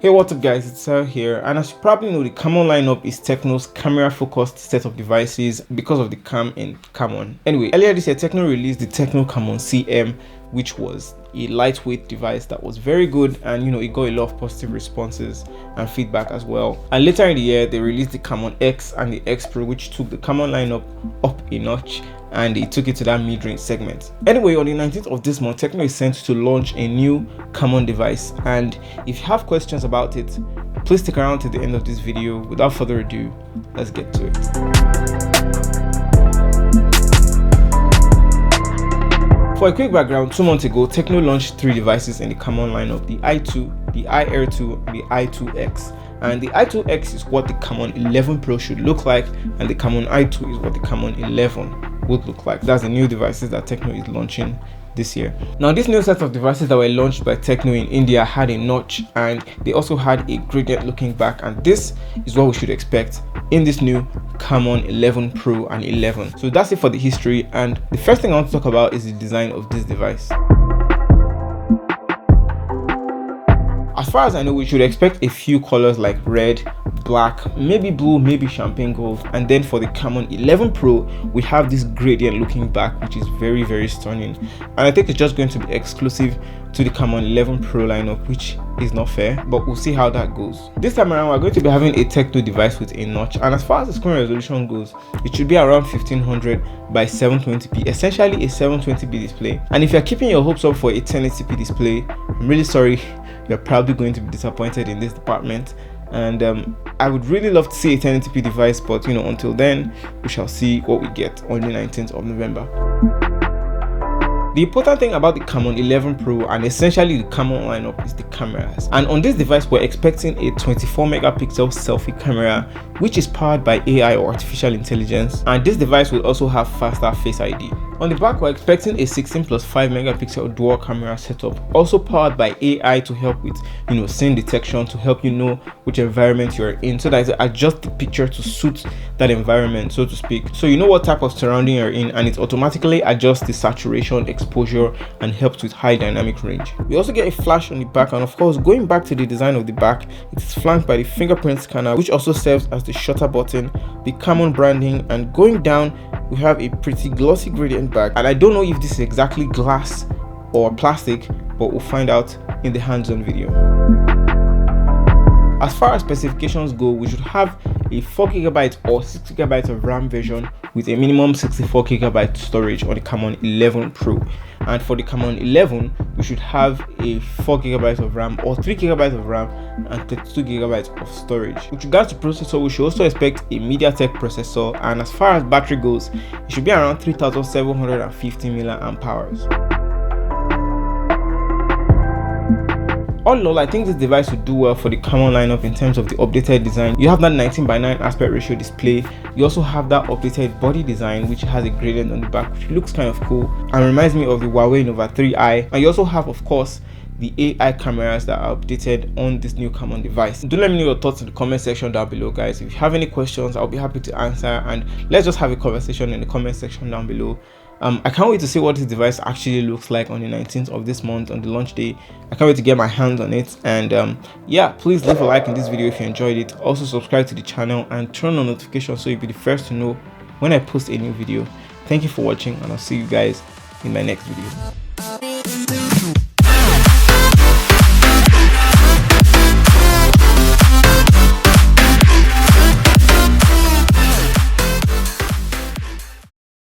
Hey, what's up guys, it's Fisayo here, and as you probably know, the Camon lineup is TECNO's camera focused set of devices because of the cam in Camon. Anyway, earlier this year TECNO released the TECNO Camon CM, which was a lightweight device that was very good, and it got a lot of positive responses and feedback as well. And later in the year they released the Camon X and the X Pro, which took the Camon lineup up a notch and it took it to that mid-range segment. Anyway, on the 19th of this month, TECNO is set to launch a new Camon device, and if you have questions about it, please stick around to the end of this video. Without further ado, let's get to it. For a quick background, 2 months ago, TECNO launched 3 devices in the Camon lineup: the i2, the iAir2, and the i2X. And the i2X is what the Camon 11 Pro should look like, and the Camon i2 is what the Camon 11 would look like. That's the new devices that TECNO is launching this year. Now, this new set of devices that were launched by TECNO in India had a notch, and they also had a gradient looking back, and this is what we should expect in this new Camon 11 Pro and 11. So that's it for the history, and the first thing I want to talk about is the design of this device. As far as I know, we should expect a few colors like red, black, maybe blue, maybe champagne gold. And then for the Camon 11 Pro, we have this gradient looking back, which is very, very stunning. And I think it's just going to be exclusive to the Camon 11 Pro lineup, which is not fair, but we'll see how that goes. This time around, we're going to be having a TECNO device with a notch, and as far as the screen resolution goes, it should be around 1500 by 720p, essentially a 720p display. And if you're keeping your hopes up for a 1080p display, I'm really sorry, you're probably going to be disappointed in this department. And I would really love to see a 1080p device, but until then, we shall see what we get on the 19th of November. The important thing about the Camon 11 Pro and essentially the Camon lineup is the cameras. And on this device, we're expecting a 24 megapixel selfie camera, which is powered by AI or artificial intelligence. And this device will also have faster Face ID. On the back, we're expecting a 16 plus 5 megapixel dual camera setup, also powered by AI to help with scene detection, to help you know which environment you're in, so that it adjusts the picture to suit that environment, so to speak. So you know what type of surrounding you're in, and it automatically adjusts the saturation, exposure, and helps with high dynamic range. We also get a flash on the back, and of course, going back to the design of the back, it is flanked by the fingerprint scanner, which also serves as the shutter button, the Camon branding, and going down we have a pretty glossy gradient back. And I don't know if this is exactly glass or plastic, but we'll find out in the hands-on video. As far as specifications go, we should have a 4GB or 6GB of RAM version with a minimum 64GB storage on the Camon 11 Pro. And for the Camon 11, we should have a 4GB of RAM or 3GB of RAM and 32GB of storage. With regards to processor, we should also expect a MediaTek processor, and as far as battery goes, it should be around 3750 mAh. All in all, I think this device would do well for the Camon lineup in terms of the updated design. You have that 19:9 aspect ratio display. You also have that updated body design, which has a gradient on the back, which looks kind of cool and reminds me of the Huawei Nova 3i. And you also have, of course, the AI cameras that are updated on this new Camon device. Do let me know your thoughts in the comment section down below, guys. If you have any questions, I'll be happy to answer, and let's just have a conversation in the comment section down below. I can't wait to see what this device actually looks like on the 19th of this month, on the launch day. I can't wait to get my hands on it. And yeah, please leave a like in this video if you enjoyed it. Also subscribe to the channel and turn on notifications so you'll be the first to know when I post a new video. Thank you for watching, and I'll see you guys in my next video.